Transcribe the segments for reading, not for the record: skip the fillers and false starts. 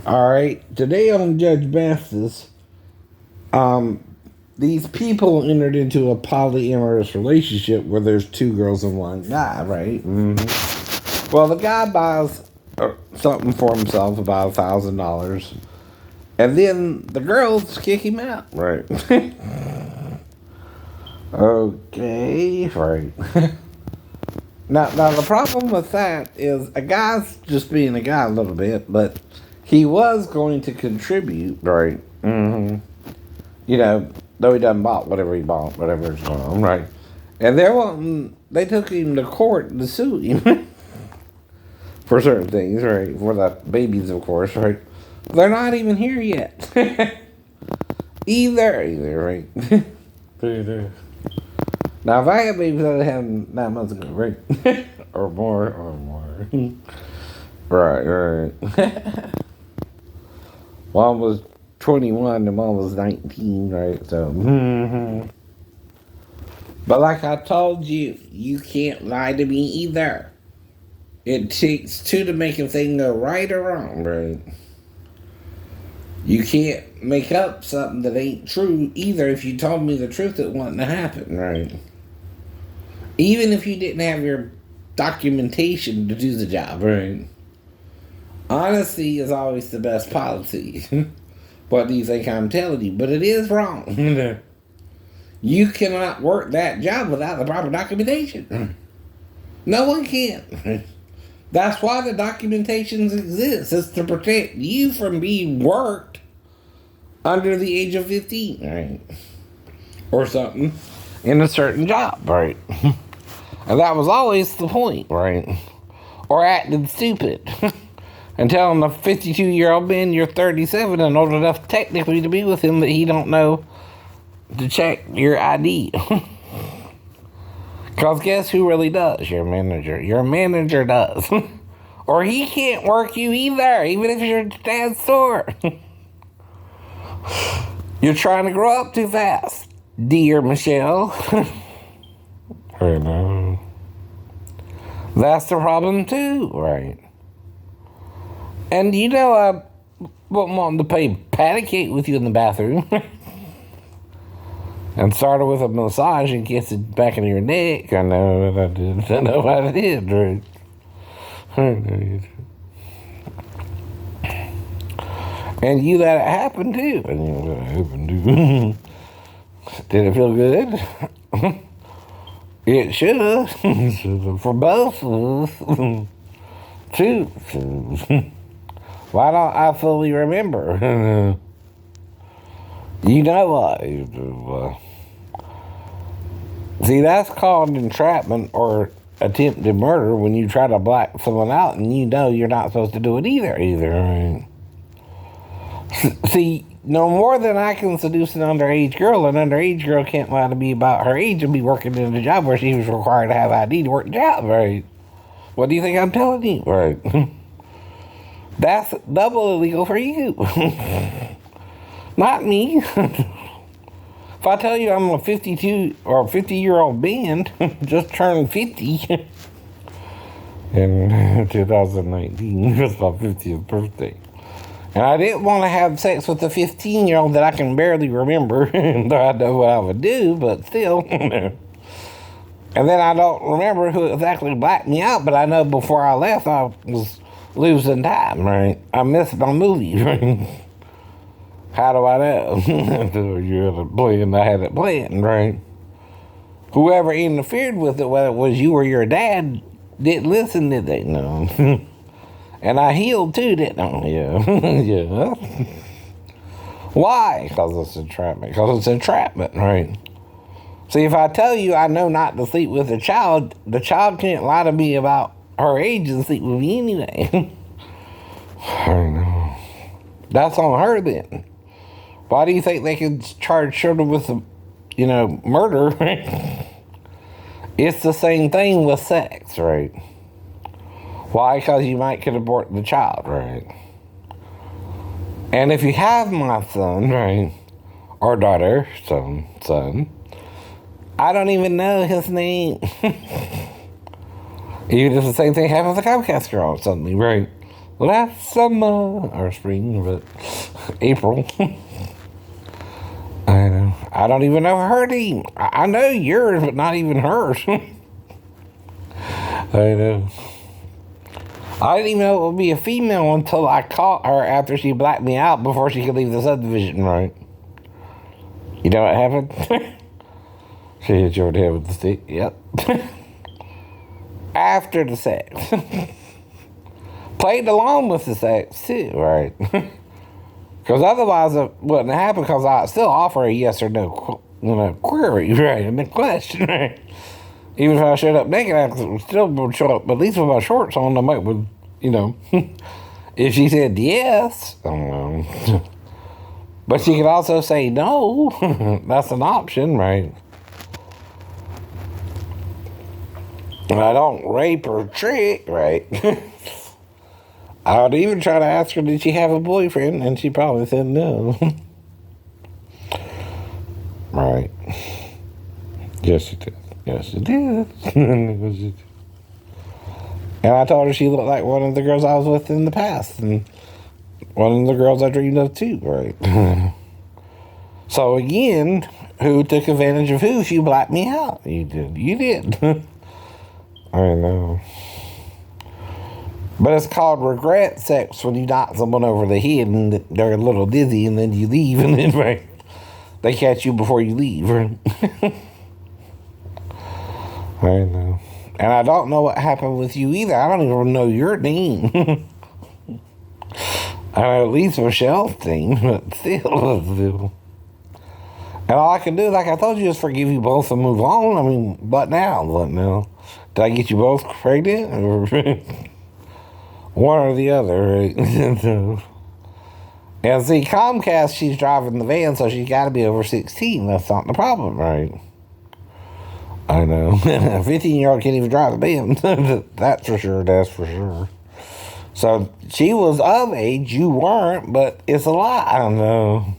All right, today on Judge Mathis, these people entered into a polyamorous relationship where there's two girls and one guy, right? Well, the guy buys something for himself, about $1,000, and then the girls kick him out, right? Okay, right. Now the problem with that is a guy's just being a guy a little bit, but he was going to contribute, right? You know, though he done bought whatever he bought, whatever's going on, right? And they took him to court to sue him for certain things, right? For the babies, of course, right? They're not even here yet. either, right? Now, if I had babies, I'd have them 9 months ago, right? or more. right. One was 21 and one was 19, right? So, But like I told you, you can't lie to me either. It takes two to make a thing go right or wrong, right? You can't make up something that ain't true either. If you told me the truth, it wouldn't happen, right? Even if you didn't have your documentation to do the job, right? Honesty is always the best policy. What do you think I'm telling you? But it is wrong. You cannot work that job without the proper documentation. No one can. That's why the documentations exist. It's to protect you from being worked under the age of 15, right? Or something. In a certain job, right? And that was always the point, right? Or acting stupid. And telling a 52-year-old man you're 37 and old enough technically to be with him that he don't know to check your ID. Because guess who really does? Your manager. Your manager does. Or he can't work you either, even if you're at dad's store. You're trying to grow up too fast, dear Michelle. I know. That's the problem too, right? And you know I wouldn't want to play patty cake with you in the bathroom. And started with a massage and kiss it back into your neck. I know what I did. I know what I did, right? And you let it happen too. And you let it happen too. Did it feel good? It should have. For both of us. Too. Why don't I fully remember? You know what? See, that's called entrapment or attempted murder when you try to black someone out and you know you're not supposed to do it either. See, no more than I can seduce an underage girl can't lie to me about her age and be working in a job where she was required to have ID to work the job, right? What do you think I'm telling you? Right. That's double illegal for you. Not me. If I tell you I'm a 52 or 50-year-old man, just turned 50 in 2019, it's my 50th birthday. And I didn't want to have sex with a 15-year-old that I can barely remember, though I know what I would do, but still. And then I don't remember who exactly blacked me out, but I know before I left I was losing time, right? I missed my movie, right? How do I know? You had it planned, I had it planned, right? Whoever interfered with it, whether it was you or your dad, didn't listen, did they? No. And I healed too, didn't I? Yeah. Yeah. Why? Because it's entrapment, right? See, if I tell you I know not to sleep with the child can't lie to me about her age and sleep with me anyway. I know. That's on her then. Why do you think they can charge children with, murder? It's the same thing with sex, right? Why? Because you might could abort the child, right? And if you have my son, right, or daughter, son, I don't even know his name. Even if the same thing happens with a Comcast girl suddenly, right? last summer or spring, but April. I know. I don't even know her name. I know yours, but not even hers. I know. I didn't even know it would be a female until I caught her after she blacked me out before she could leave the subdivision, right? You know what happened? She hit you over the head with the stick. Yep. After the sex. Played along with the sex, too, right? Because otherwise it wouldn't happen, because I still offer a yes or no query, right? And the question, right? Even if I showed up naked, I still would show up, at least with my shorts on. I might would, if she said yes, I don't know. But she could also say no. That's an option, right? I don't rape or trick, right? I would even try to ask her, did she have a boyfriend? And she probably said no. Right. Yes, she did. Yes, she did. And I told her she looked like one of the girls I was with in the past. And one of the girls I dreamed of too, right? So again, who took advantage of who? She blacked me out. You did. You did. I know. But it's called regret sex when you knock someone over the head and they're a little dizzy and then you leave and then right, they catch you before you leave. Right? I know. And I don't know what happened with you either. I don't even know your name. I know at least Michelle's name, but still. And all I can do, like I told you, is forgive you both and move on. I mean, what now? Did I get you both pregnant? Or one or the other, right? And see, Comcast, she's driving the van, so she's got to be over 16. That's not the problem, right? I know. A 15-year-old can't even drive the van. That's for sure. So she was of age, you weren't, but it's a lie. I know.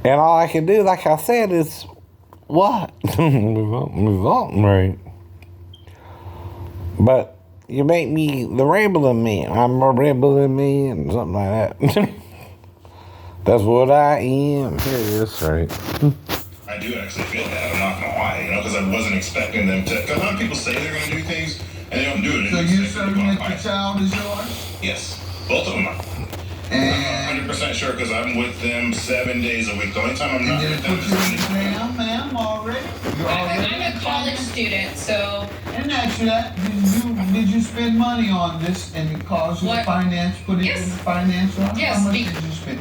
And all I can do, like I said, is what? move on, right? But you make me the rambling man. I'm a rambling man, something like that. That's what I am. Here it is, right? I do actually feel that. I'm not gonna lie, because I wasn't expecting them to. Because a lot of people say they're gonna do things and they don't do it. So you're certain that your child is yours? Yes, both of them are. And 100% sure, because I'm with them 7 days a week. The only time I'm not and with then them put is you in exam, ma'am, already? You're I'm a college student, so And actually, did you spend money on this and it caused you to What? put it Yes. in the finance line? Yes, How much be- did you spend?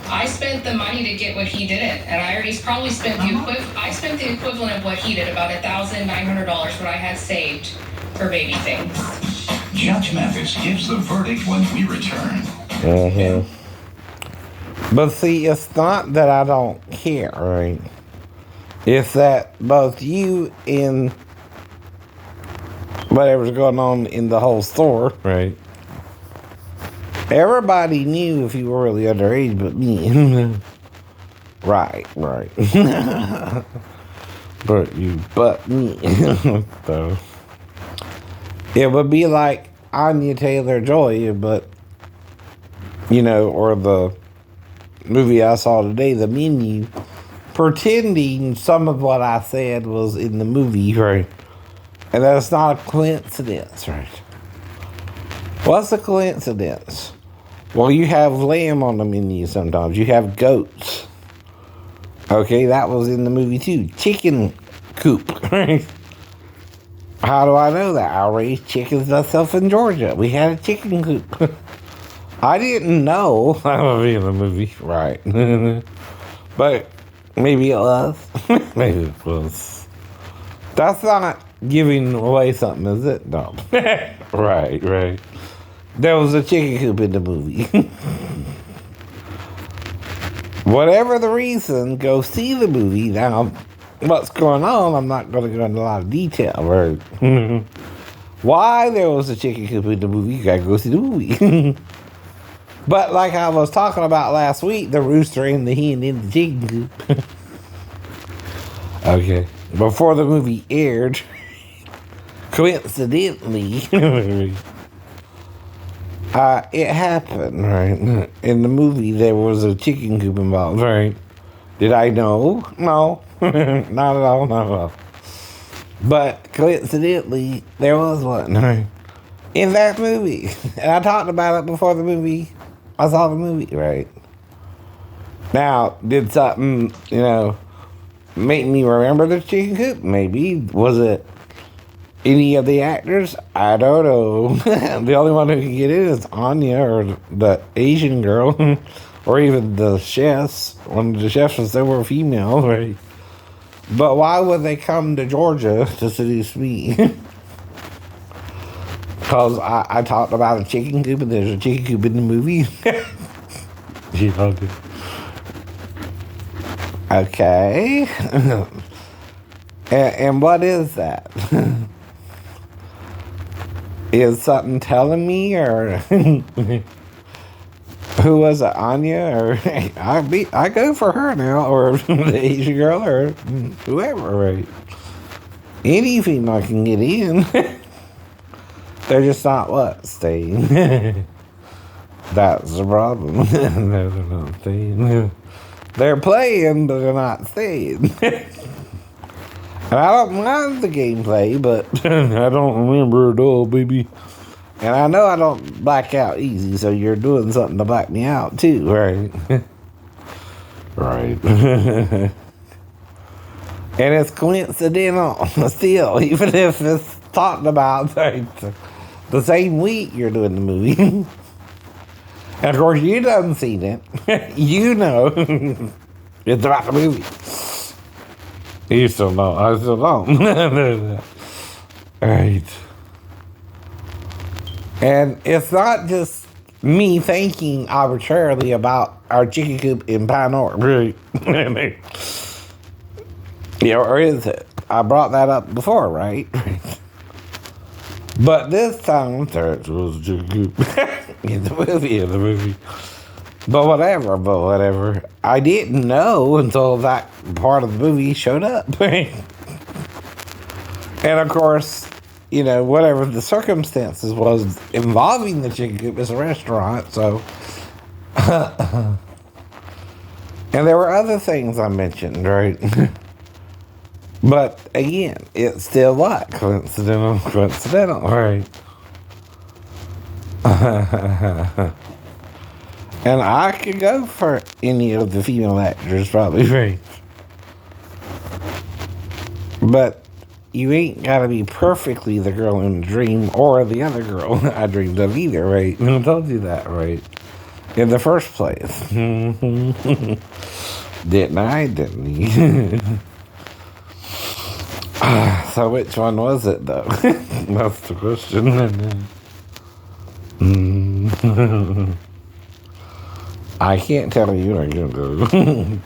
I spent the money to get what he didn't, and I already probably spent I spent the equivalent of what he did, about $1,900, what I had saved for baby things. Judge Mathis gives the verdict when we return. Mm-hmm. But see, it's not that I don't care, right? It's that both you and whatever's going on in the whole store, right? Everybody knew if you were really underage but me. Right. but me. So, it would be like Anya Taylor-Joy, but, or the movie I saw today, The Menu, pretending some of what I said was in the movie, right? And that's not a coincidence, right? What's a coincidence? Well, you have lamb on the menu sometimes. You have goats. Okay, that was in the movie too. Chicken coop, right? How do I know that? I raised chickens myself in Georgia. We had a chicken coop. I didn't know that would be in the movie, right? But maybe it was. Maybe it was. That's not giving away something, is it? No. Right. There was a chicken coop in the movie. Whatever the reason, go see the movie. Now, what's going on, I'm not going to go into a lot of detail, right? Why there was a chicken coop in the movie, you got to go see the movie. But like I was talking about last week, the rooster and the hen in the chicken coop. Okay. Before the movie aired, coincidentally, It happened, right? In the movie, there was a chicken coop involved, right? Did I know? No. Not at all, not at all. But coincidentally, there was one, right? In that movie. And I talked about it before the movie. I saw the movie, right? Now, did something, make me remember the chicken coop? Maybe. Was it any of the actors? I don't know. The only one who can get in is Anya or the Asian girl. Or even the chefs. One of the chefs was they were female, right? But why would they come to Georgia to seduce me? Because I talked about a chicken coop and there's a chicken coop in the movie. Okay. and what is that? Is something telling me or who was it, Anya? Or I go for her now, or the Asian girl, or whoever, right? Any female can get in. They're just not staying. That's the problem. They're not staying. They're playing, but they're not staying. And I don't mind the gameplay, but I don't remember it all, baby. And I know I don't black out easy, so you're doing something to black me out too, right? Right. And it's coincidental still, even if it's talking about the same week you're doing the movie. And of course, you done seen it. You know it's about the movie. You still know. I still don't. Right. And it's not just me thinking arbitrarily about our chicken coop in Pine North. Right. Or is it? I brought that up before, right? But this time, it was a chicken coop. in the movie. But whatever. I didn't know until that part of the movie showed up. And of course, whatever the circumstances was involving the chicken coop, is a restaurant, so. And there were other things I mentioned, right? But again, it's still what? Coincidental, right? And I could go for any of the female actors, probably, right? But you ain't gotta be perfectly the girl in the dream or the other girl I dreamed of either, right? I told you that, right? In the first place. Didn't I? Didn't he? So which one was it, though? That's the question. I can't tell you. I can't tell you.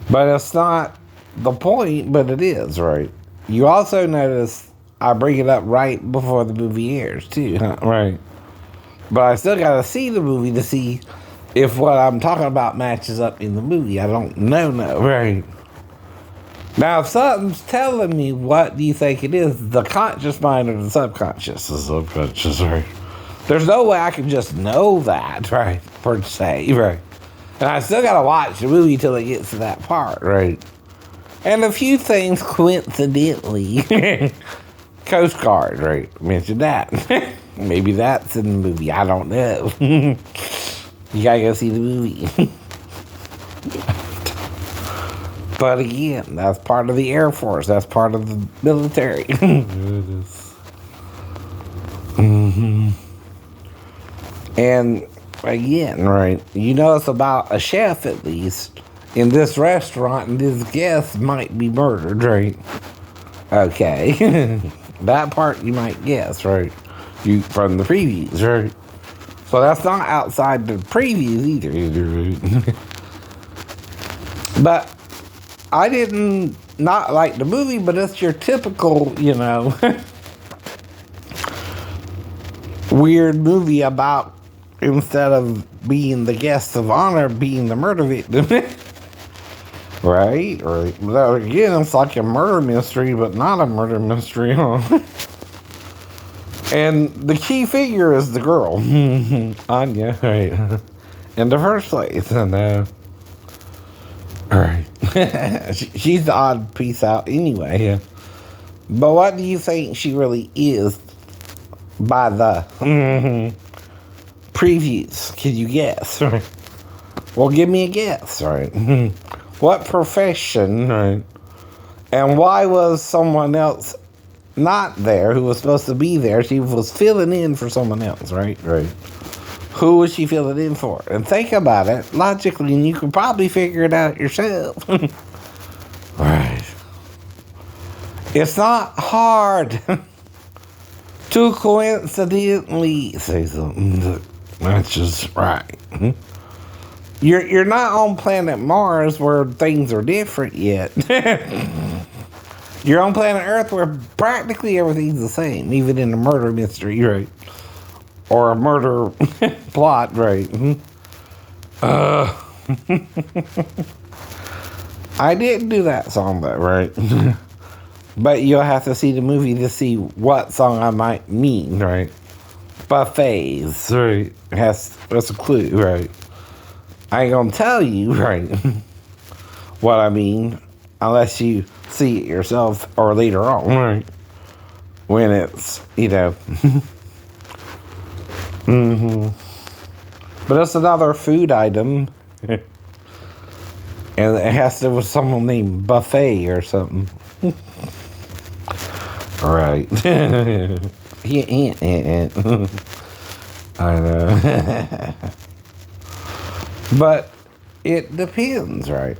But it's not the point, but it is, right? You also notice I bring it up right before the movie airs, too, huh? Right. But I still gotta see the movie to see if what I'm talking about matches up in the movie. I don't know, right? Now, if something's telling me, what do you think it is? The conscious mind or the subconscious? The subconscious, right? There's no way I can just know that, right? Per se, right? And I still gotta watch the movie till it gets to that part, right? And a few things coincidentally, Coast Guard, right? Mentioned that. Maybe that's in the movie. I don't know. You gotta go see the movie. But again, that's part of the Air Force. That's part of the military. And again, right, it's about a chef at least in this restaurant, and this guest might be murdered, right? Okay. That part you might guess, right? From the previews, right? So that's not outside the previews either, right? But I didn't not like the movie, but it's your typical, weird movie about, instead of being the guest of honor, being the murder victim. Right? Or again, it's like a murder mystery, but not a murder mystery, huh? And the key figure is the girl, Anya, right? In the first place, and right. She's the odd piece out anyway. But what do you think she really is by the previews? Can you guess? Right? Well, give me a guess, right? What profession, right? And why was someone else not there who was supposed to be there? She was filling in for someone else, right? Right. Who was she filling in for? And think about it logically, and you can probably figure it out yourself. Right. It's not hard to coincidentally say something that matches right. You're not on planet Mars where things are different yet. You're on planet Earth where practically everything's the same, even in a murder mystery, right? Or a murder plot, right? I didn't do that song, but right? But you'll have to see the movie to see what song I might mean, right? Buffets, right? That's a clue, right? I ain't gonna tell you, right, what I mean, unless you see it yourself or later on, right? When it's, But it's another food item. And it has to do with someone named Buffet or something. Right. I know. But it depends, right?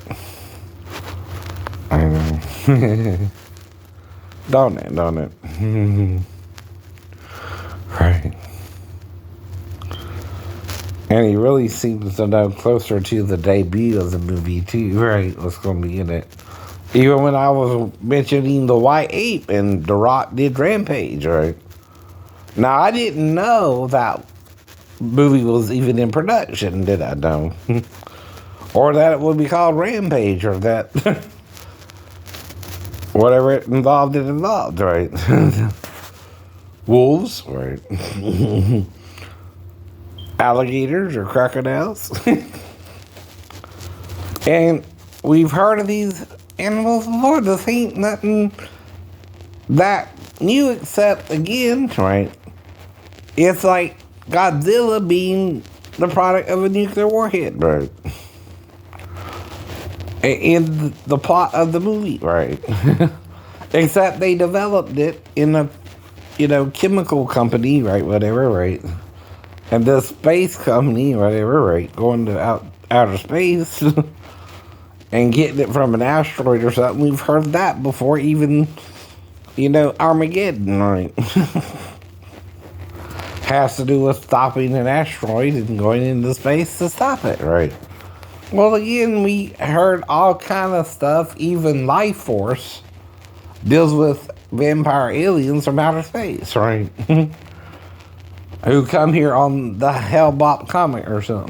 I know. Don't it? Right. And he really seems to know closer to the debut of the movie, too, right? What's going to be in it. Even when I was mentioning the White Ape and The Rock did Rampage, right? Now, I didn't know that movie was even in production, did I know? Or that it would be called Rampage, or that whatever it involved, right? Wolves, right? Alligators or crocodiles. And we've heard of these animals before. This ain't nothing that new, except again, right? It's like Godzilla being the product of a nuclear warhead, right? In the plot of the movie, right? Except they developed it in a, chemical company, right? Whatever, right? And the space company, whatever, right? Going to outer space and getting it from an asteroid or something. We've heard that before, even, Armageddon, right? Has to do with stopping an asteroid and going into space to stop it, right? Well, again, we heard all kind of stuff. Even Life Force deals with vampire aliens from outer space, right? Who come here on the Hellbop comic or something.